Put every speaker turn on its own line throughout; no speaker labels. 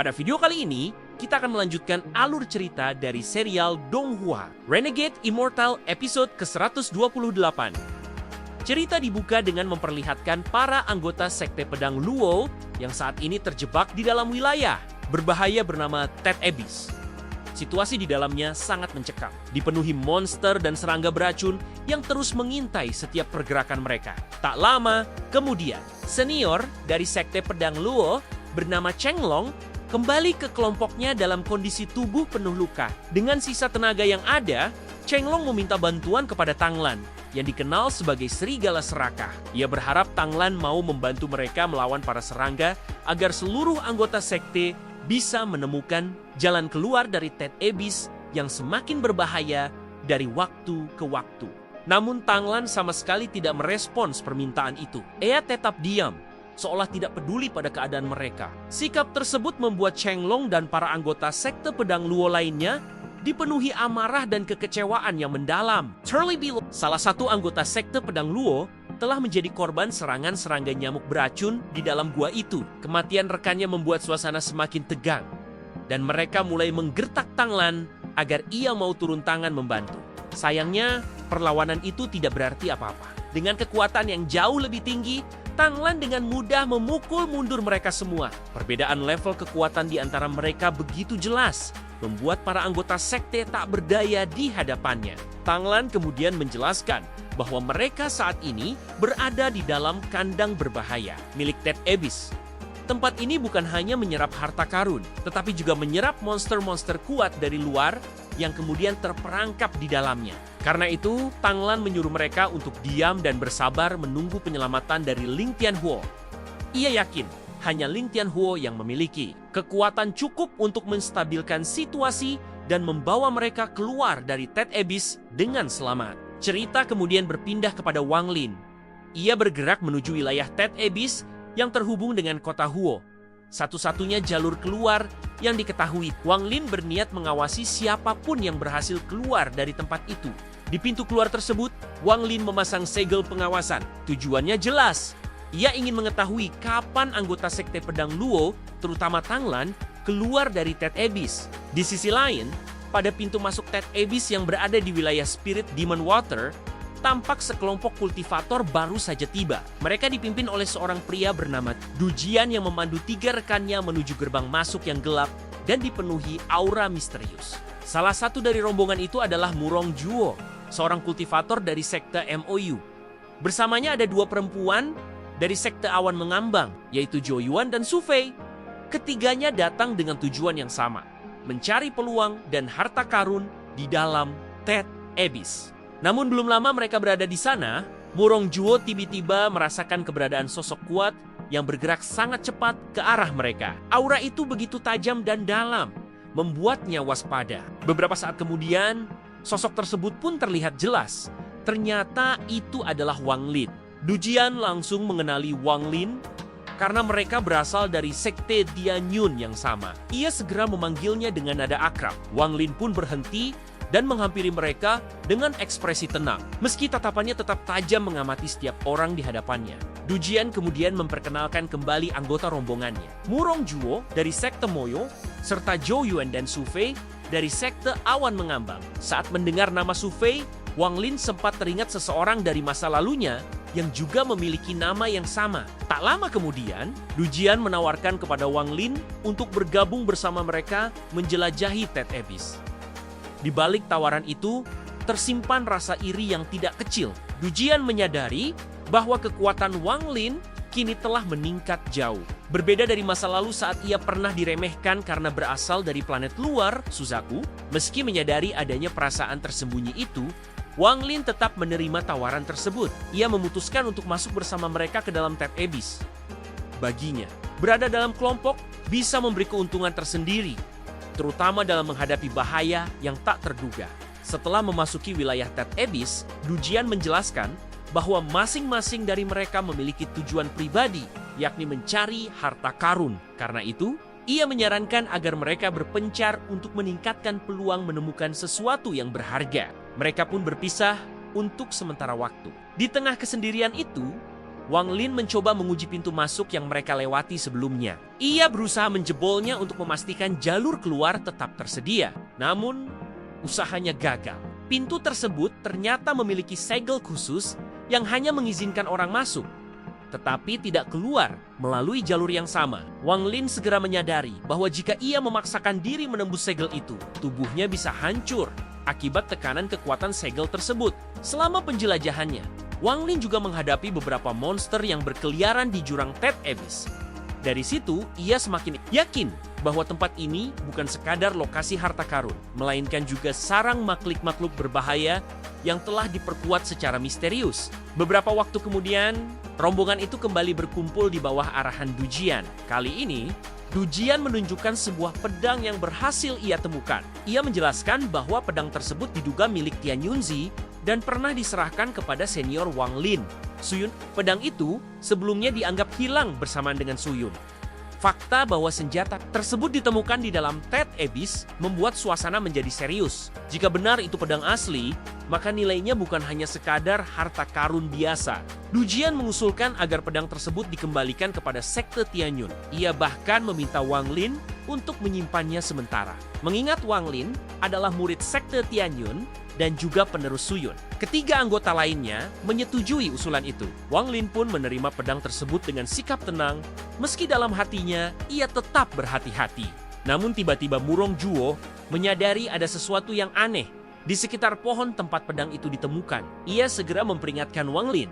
Pada video kali ini, kita akan melanjutkan alur cerita dari serial Donghua, Renegade Immortal episode ke-128. Cerita dibuka dengan memperlihatkan para anggota sekte pedang Luo yang saat ini terjebak di dalam wilayah berbahaya bernama Tet Abyss. Situasi di dalamnya sangat mencekam, dipenuhi monster dan serangga beracun yang terus mengintai setiap pergerakan mereka. Tak lama kemudian, senior dari sekte pedang Luo bernama Cheng Long kembali ke kelompoknya dalam kondisi tubuh penuh luka. Dengan sisa tenaga yang ada, Cheng Long meminta bantuan kepada Tang Lan yang dikenal sebagai Serigala Serakah. Ia berharap Tang Lan mau membantu mereka melawan para serangga agar seluruh anggota sekte bisa menemukan jalan keluar dari Tet Abyss yang semakin berbahaya dari waktu ke waktu. Namun Tang Lan sama sekali tidak merespons permintaan itu. Ia tetap diam, seolah tidak peduli pada keadaan mereka. Sikap tersebut membuat Cheng Long dan para anggota sekte pedang Luo lainnya dipenuhi amarah dan kekecewaan yang mendalam. Turley Below, salah satu anggota sekte pedang Luo, telah menjadi korban serangan serangga nyamuk beracun di dalam gua itu. Kematian rekannya membuat suasana semakin tegang, dan mereka mulai menggertak Tang Lan agar ia mau turun tangan membantu. Sayangnya, perlawanan itu tidak berarti apa-apa. Dengan kekuatan yang jauh lebih tinggi, Tang Lan dengan mudah memukul mundur mereka semua. Perbedaan level kekuatan di antara mereka begitu jelas, membuat para anggota sekte tak berdaya di hadapannya. Tang Lan kemudian menjelaskan bahwa mereka saat ini berada di dalam kandang berbahaya milik Tet Abyss. Tempat ini bukan hanya menyerap harta karun, tetapi juga menyerap monster-monster kuat dari luar yang kemudian terperangkap di dalamnya. Karena itu, Tang Lan menyuruh mereka untuk diam dan bersabar menunggu penyelamatan dari Ling Tianhuo. Ia yakin hanya Ling Tianhuo yang memiliki kekuatan cukup untuk menstabilkan situasi dan membawa mereka keluar dari Tet Abyss dengan selamat. Cerita kemudian berpindah kepada Wang Lin. Ia bergerak menuju wilayah Tet Abyss yang terhubung dengan kota Huo. Satu-satunya jalur keluar yang diketahui. Wang Lin berniat mengawasi siapapun yang berhasil keluar dari tempat itu. Di pintu keluar tersebut, Wang Lin memasang segel pengawasan. Tujuannya jelas. Ia ingin mengetahui kapan anggota sekte pedang Luo, terutama Tang Lan, keluar dari Tet Abyss. Di sisi lain, pada pintu masuk Tet Abyss yang berada di wilayah Spirit Demon Water, tampak sekelompok kultivator baru saja tiba. Mereka dipimpin oleh seorang pria bernama Du Jian yang memandu 3 rekannya menuju gerbang masuk yang gelap dan dipenuhi aura misterius. Salah satu dari rombongan itu adalah Murong Juo, seorang kultivator dari sekte MOU. Bersamanya ada 2 perempuan dari sekte Awan Mengambang, yaitu Zhou Yuan dan Su Fei. Ketiganya datang dengan tujuan yang sama, mencari peluang dan harta karun di dalam Tet Abyss. Namun belum lama mereka berada di sana, Murong Juo tiba-tiba merasakan keberadaan sosok kuat yang bergerak sangat cepat ke arah mereka. Aura itu begitu tajam dan dalam, membuatnya waspada. Beberapa saat kemudian, sosok tersebut pun terlihat jelas. Ternyata itu adalah Wang Lin. Du Jian langsung mengenali Wang Lin karena mereka berasal dari sekte Dianyun yang sama. Ia segera memanggilnya dengan nada akrab. Wang Lin pun berhenti dan menghampiri mereka dengan ekspresi tenang, meski tatapannya tetap tajam mengamati setiap orang di hadapannya. Du Jian kemudian memperkenalkan kembali anggota rombongannya. Murong Juo dari sekte Moyo, serta Zhou Yuan dan Su Fei dari sekte Awan Mengambang. Saat mendengar nama Su Fei, Wang Lin sempat teringat seseorang dari masa lalunya yang juga memiliki nama yang sama. Tak lama kemudian, Du Jian menawarkan kepada Wang Lin untuk bergabung bersama mereka menjelajahi Tet Abyss. Di balik tawaran itu, tersimpan rasa iri yang tidak kecil. Du Jian menyadari bahwa kekuatan Wang Lin kini telah meningkat jauh. Berbeda dari masa lalu saat ia pernah diremehkan karena berasal dari planet luar, Suzaku, meski menyadari adanya perasaan tersembunyi itu, Wang Lin tetap menerima tawaran tersebut. Ia memutuskan untuk masuk bersama mereka ke dalam Tet Abyss. Baginya, berada dalam kelompok bisa memberi keuntungan tersendiri, terutama dalam menghadapi bahaya yang tak terduga. Setelah memasuki wilayah Tet Abyss, Du Jian menjelaskan bahwa masing-masing dari mereka memiliki tujuan pribadi, yakni mencari harta karun. Karena itu, ia menyarankan agar mereka berpencar untuk meningkatkan peluang menemukan sesuatu yang berharga. Mereka pun berpisah untuk sementara waktu. Di tengah kesendirian itu, Wang Lin mencoba menguji pintu masuk yang mereka lewati sebelumnya. Ia berusaha menjebolnya untuk memastikan jalur keluar tetap tersedia. Namun, usahanya gagal. Pintu tersebut ternyata memiliki segel khusus yang hanya mengizinkan orang masuk, tetapi tidak keluar melalui jalur yang sama. Wang Lin segera menyadari bahwa jika ia memaksakan diri menembus segel itu, tubuhnya bisa hancur akibat tekanan kekuatan segel tersebut. Selama penjelajahannya, Wang Lin juga menghadapi beberapa monster yang berkeliaran di jurang Tet Abyss. Dari situ, ia semakin yakin bahwa tempat ini bukan sekadar lokasi harta karun, melainkan juga sarang makhluk-makhluk berbahaya yang telah diperkuat secara misterius. Beberapa waktu kemudian, rombongan itu kembali berkumpul di bawah arahan Du Jian. Kali ini, Du Jian menunjukkan sebuah pedang yang berhasil ia temukan. Ia menjelaskan bahwa pedang tersebut diduga milik Tian Yunzi dan pernah diserahkan kepada senior Wang Lin, Suyun. Pedang itu sebelumnya dianggap hilang bersamaan dengan Suyun. Fakta bahwa senjata tersebut ditemukan di dalam Tet Abyss membuat suasana menjadi serius. Jika benar itu pedang asli, maka nilainya bukan hanya sekadar harta karun biasa. Du Jian mengusulkan agar pedang tersebut dikembalikan kepada sekte Tianyun. Ia bahkan meminta Wang Lin untuk menyimpannya sementara. Mengingat Wang Lin adalah murid sekte Tianyun dan juga penerus Suyun. Ketiga anggota lainnya menyetujui usulan itu. Wang Lin pun menerima pedang tersebut dengan sikap tenang, meski dalam hatinya ia tetap berhati-hati. Namun tiba-tiba Murong Juo menyadari ada sesuatu yang aneh di sekitar pohon tempat pedang itu ditemukan. Ia segera memperingatkan Wang Lin.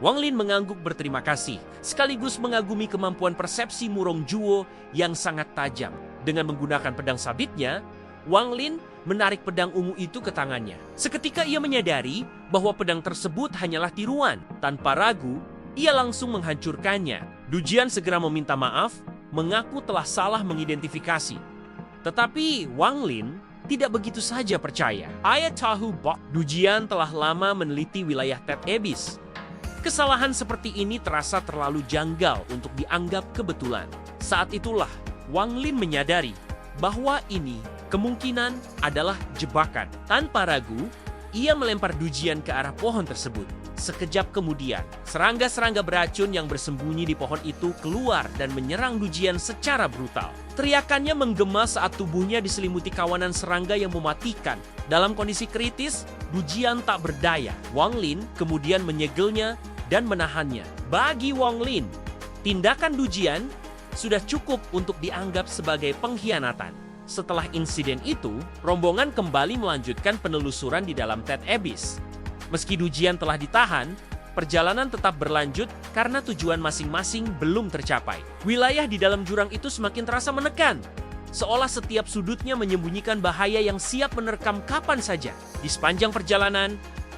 Wang Lin mengangguk berterima kasih, sekaligus mengagumi kemampuan persepsi Murong Juo yang sangat tajam. Dengan menggunakan pedang sabitnya, Wang Lin menarik pedang ungu itu ke tangannya. Seketika ia menyadari bahwa pedang tersebut hanyalah tiruan. Tanpa ragu, ia langsung menghancurkannya. Du Jian segera meminta maaf, mengaku telah salah mengidentifikasi. Tetapi Wang Lin tidak begitu saja percaya. Ayah tahu bahwa Du Jian telah lama meneliti wilayah Tet Abyss. Kesalahan seperti ini terasa terlalu janggal untuk dianggap kebetulan. Saat itulah Wang Lin menyadari bahwa ini kemungkinan adalah jebakan. Tanpa ragu, ia melempar Du Jian ke arah pohon tersebut. Sekejap kemudian, serangga-serangga beracun yang bersembunyi di pohon itu keluar dan menyerang Du Jian secara brutal. Teriakannya menggema saat tubuhnya diselimuti kawanan serangga yang mematikan. Dalam kondisi kritis, Du Jian tak berdaya. Wang Lin kemudian menyegelnya dan menahannya. Bagi Wang Lin, tindakan Du Jian sudah cukup untuk dianggap sebagai pengkhianatan. Setelah insiden itu, rombongan kembali melanjutkan penelusuran di dalam Tet Abyss. Meski Du Jian telah ditahan, perjalanan tetap berlanjut karena tujuan masing-masing belum tercapai. Wilayah di dalam jurang itu semakin terasa menekan, seolah setiap sudutnya menyembunyikan bahaya yang siap menerkam kapan saja. Di sepanjang perjalanan,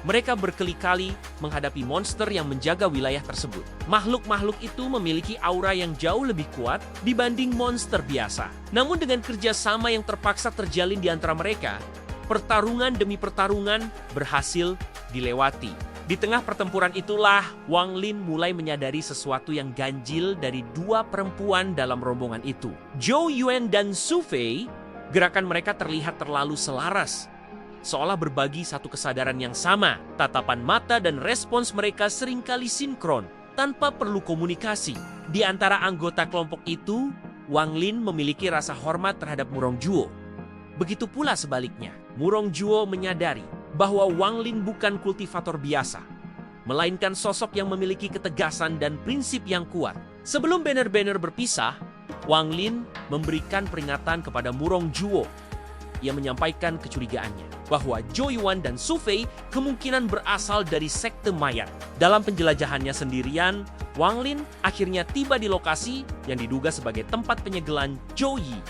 mereka berkali-kali menghadapi monster yang menjaga wilayah tersebut. Makhluk-makhluk itu memiliki aura yang jauh lebih kuat dibanding monster biasa. Namun dengan kerjasama yang terpaksa terjalin di antara mereka, pertarungan demi pertarungan berhasil dilewati. Di tengah pertempuran itulah, Wang Lin mulai menyadari sesuatu yang ganjil dari dua perempuan dalam rombongan itu. Zhou Yuan dan Su Fei, gerakan mereka terlihat terlalu selaras, seolah berbagi satu kesadaran yang sama. Tatapan mata dan respons mereka seringkali sinkron, tanpa perlu komunikasi. Di antara anggota kelompok itu, Wang Lin memiliki rasa hormat terhadap Murong Juo. Begitu pula sebaliknya, Murong Juo menyadari bahwa Wang Lin bukan kultivator biasa, melainkan sosok yang memiliki ketegasan dan prinsip yang kuat. Sebelum banner-banner berpisah, Wang Lin memberikan peringatan kepada Murong Juo. Ia menyampaikan kecurigaannya bahwa Zhou Yuan dan Su Fei kemungkinan berasal dari sekte mayat. Dalam penjelajahannya sendirian, Wang Lin akhirnya tiba di lokasi yang diduga sebagai tempat penyegelan Zhou Yi.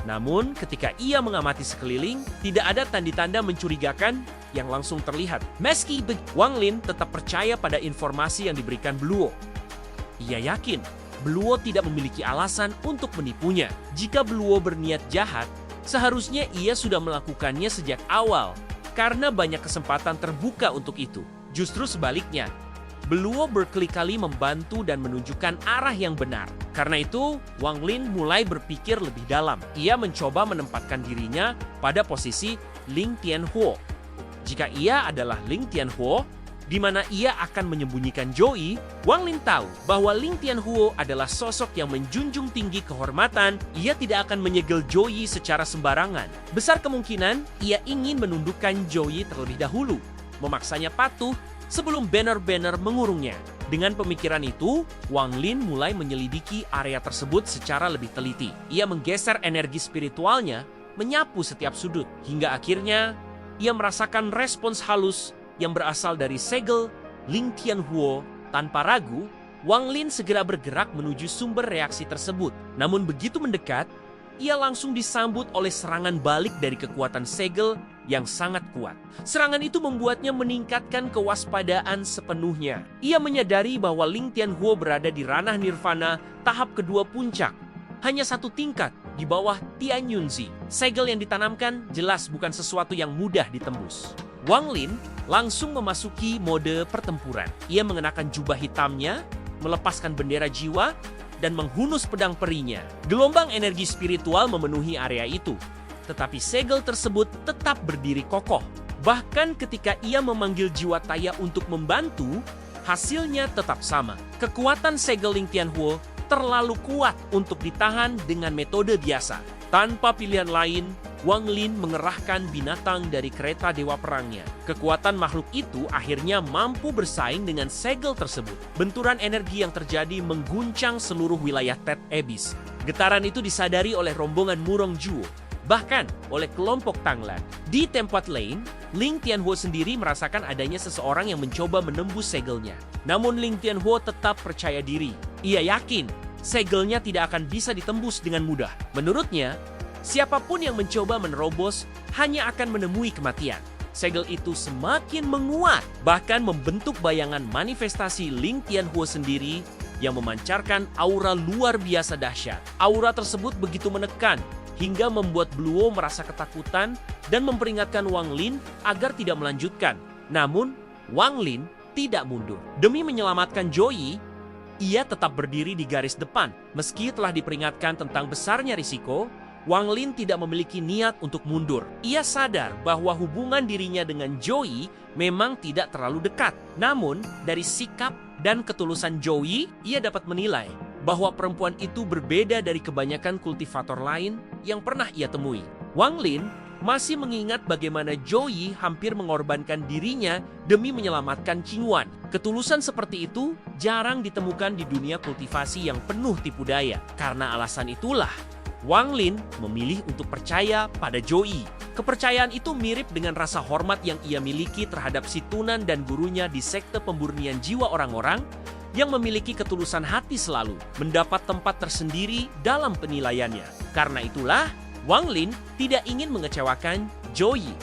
Namun, ketika ia mengamati sekeliling, tidak ada tanda-tanda mencurigakan yang langsung terlihat. Meski begitu, Wang Lin tetap percaya pada informasi yang diberikan Bluo. Ia yakin Bluo tidak memiliki alasan untuk menipunya. Jika Bluo berniat jahat, seharusnya ia sudah melakukannya sejak awal, karena banyak kesempatan terbuka untuk itu. Justru sebaliknya, Bluo berkali-kali membantu dan menunjukkan arah yang benar. Karena itu, Wang Lin mulai berpikir lebih dalam. Ia mencoba menempatkan dirinya pada posisi Ling Tianhuo. Jika ia adalah Ling Tianhuo, di mana ia akan menyembunyikan Joey, Wang Lin tahu bahwa Ling Tianhuo adalah sosok yang menjunjung tinggi kehormatan. Ia tidak akan menyegel Joey secara sembarangan. Besar kemungkinan ia ingin menundukkan Joey terlebih dahulu, memaksanya patuh sebelum benar-benar mengurungnya. Dengan pemikiran itu, Wang Lin mulai menyelidiki area tersebut secara lebih teliti. Ia menggeser energi spiritualnya, menyapu setiap sudut, hingga akhirnya ia merasakan respons halus yang berasal dari segel Ling Tianhuo. Tanpa ragu, Wang Lin segera bergerak menuju sumber reaksi tersebut. Namun begitu mendekat, ia langsung disambut oleh serangan balik dari kekuatan segel yang sangat kuat. Serangan itu membuatnya meningkatkan kewaspadaan sepenuhnya. Ia menyadari bahwa Ling Tianhuo berada di ranah nirvana tahap kedua puncak, hanya satu tingkat di bawah Tian Yunzi. Segel yang ditanamkan jelas bukan sesuatu yang mudah ditembus. Wang Lin langsung memasuki mode pertempuran. Ia mengenakan jubah hitamnya, melepaskan bendera jiwa, dan menghunus pedang perinya. Gelombang energi spiritual memenuhi area itu, tetapi segel tersebut tetap berdiri kokoh. Bahkan ketika ia memanggil jiwa Taya untuk membantu, hasilnya tetap sama. Kekuatan segel Ling Tianhuo terlalu kuat untuk ditahan dengan metode biasa. Tanpa pilihan lain, Wang Lin mengerahkan binatang dari kereta dewa perangnya. Kekuatan makhluk itu akhirnya mampu bersaing dengan segel tersebut. Benturan energi yang terjadi mengguncang seluruh wilayah Tet Abyss. Getaran itu disadari oleh rombongan Murong Juo, bahkan oleh kelompok Tanglan. Di tempat lain, Ling Tianhuo sendiri merasakan adanya seseorang yang mencoba menembus segelnya. Namun Ling Tianhuo tetap percaya diri. Ia yakin segelnya tidak akan bisa ditembus dengan mudah. Menurutnya, siapapun yang mencoba menerobos hanya akan menemui kematian. Segel itu semakin menguat, bahkan membentuk bayangan manifestasi Ling Tianhuo sendiri yang memancarkan aura luar biasa dahsyat. Aura tersebut begitu menekan hingga membuat Bluo merasa ketakutan dan memperingatkan Wang Lin agar tidak melanjutkan. Namun, Wang Lin tidak mundur. Demi menyelamatkan Joey, ia tetap berdiri di garis depan. Meski telah diperingatkan tentang besarnya risiko, Wang Lin tidak memiliki niat untuk mundur. Ia sadar bahwa hubungan dirinya dengan Joey memang tidak terlalu dekat. Namun, dari sikap dan ketulusan Joey, ia dapat menilai bahwa perempuan itu berbeda dari kebanyakan kultivator lain yang pernah ia temui. Wang Lin masih mengingat bagaimana Joey hampir mengorbankan dirinya demi menyelamatkan Qingwan. Ketulusan seperti itu jarang ditemukan di dunia kultivasi yang penuh tipu daya. Karena alasan itulah, Wang Lin memilih untuk percaya pada Joey. Kepercayaan itu mirip dengan rasa hormat yang ia miliki terhadap si Tunan dan gurunya di sekte pemurnian jiwa orang-orang yang memiliki ketulusan hati selalu mendapat tempat tersendiri dalam penilaiannya. Karena itulah, Wang Lin tidak ingin mengecewakan Joey.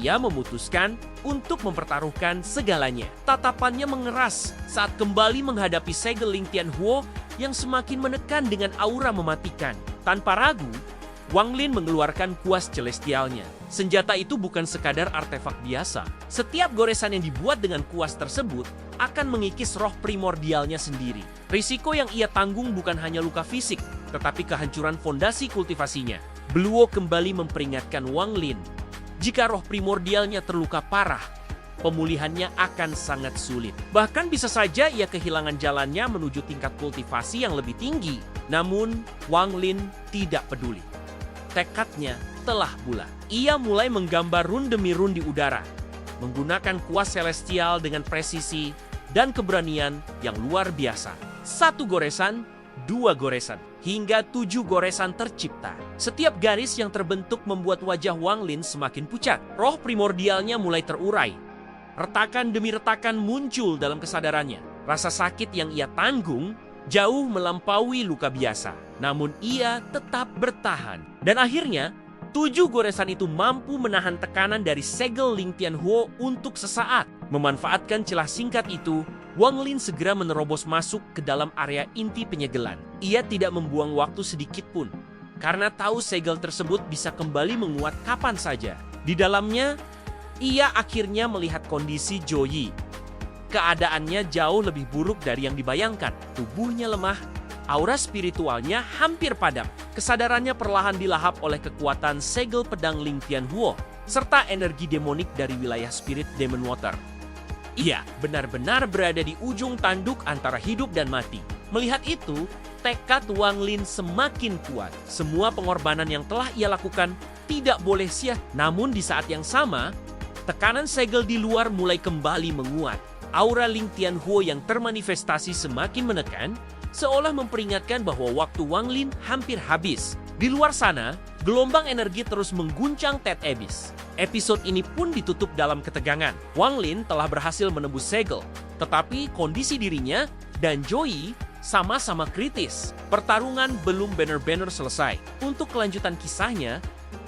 Ia memutuskan untuk mempertaruhkan segalanya. Tatapannya mengeras saat kembali menghadapi segel Ling Tianhuo yang semakin menekan dengan aura mematikan. Tanpa ragu, Wang Lin mengeluarkan kuas celestialnya. Senjata itu bukan sekadar artefak biasa. Setiap goresan yang dibuat dengan kuas tersebut akan mengikis roh primordialnya sendiri. Risiko yang ia tanggung bukan hanya luka fisik, tetapi kehancuran fondasi kultivasinya. Bluo kembali memperingatkan Wang Lin, jika roh primordialnya terluka parah, pemulihannya akan sangat sulit. Bahkan bisa saja ia kehilangan jalannya menuju tingkat kultivasi yang lebih tinggi. Namun, Wang Lin tidak peduli. Tekadnya telah bulat. Ia mulai menggambar run demi run di udara, menggunakan kuas celestial dengan presisi dan keberanian yang luar biasa. 1 goresan, 2 goresan, hingga 7 goresan tercipta. Setiap garis yang terbentuk membuat wajah Wang Lin semakin pucat. Roh primordialnya mulai terurai. Retakan demi retakan muncul dalam kesadarannya. Rasa sakit yang ia tanggung jauh melampaui luka biasa. Namun ia tetap bertahan. Dan akhirnya, 7 goresan itu mampu menahan tekanan dari segel Ling Tianhuo untuk sesaat. Memanfaatkan celah singkat itu, Wang Lin segera menerobos masuk ke dalam area inti penyegelan. Ia tidak membuang waktu sedikit pun, karena tahu segel tersebut bisa kembali menguat kapan saja. Di dalamnya, ia akhirnya melihat kondisi Joey. Keadaannya jauh lebih buruk dari yang dibayangkan. Tubuhnya lemah, aura spiritualnya hampir padam. Kesadarannya perlahan dilahap oleh kekuatan segel pedang Ling Tianhuo, serta energi demonik dari wilayah spirit Demon Water. Ia benar-benar berada di ujung tanduk antara hidup dan mati. Melihat itu, tekad Wang Lin semakin kuat. Semua pengorbanan yang telah ia lakukan tidak boleh sia. Namun di saat yang sama, tekanan segel di luar mulai kembali menguat. Aura Ling Tianhuo yang termanifestasi semakin menekan, seolah memperingatkan bahwa waktu Wang Lin hampir habis. Di luar sana, gelombang energi terus mengguncang Ted Abyss. Episode ini pun ditutup dalam ketegangan. Wang Lin telah berhasil menembus segel, tetapi kondisi dirinya dan Joey sama-sama kritis. Pertarungan belum benar-benar selesai. Untuk kelanjutan kisahnya,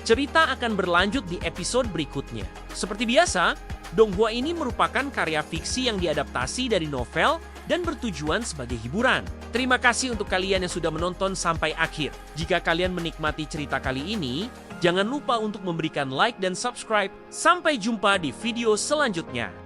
cerita akan berlanjut di episode berikutnya. Seperti biasa, Donghua ini merupakan karya fiksi yang diadaptasi dari novel dan bertujuan sebagai hiburan. Terima kasih untuk kalian yang sudah menonton sampai akhir. Jika kalian menikmati cerita kali ini, jangan lupa untuk memberikan like dan subscribe. Sampai jumpa di video selanjutnya.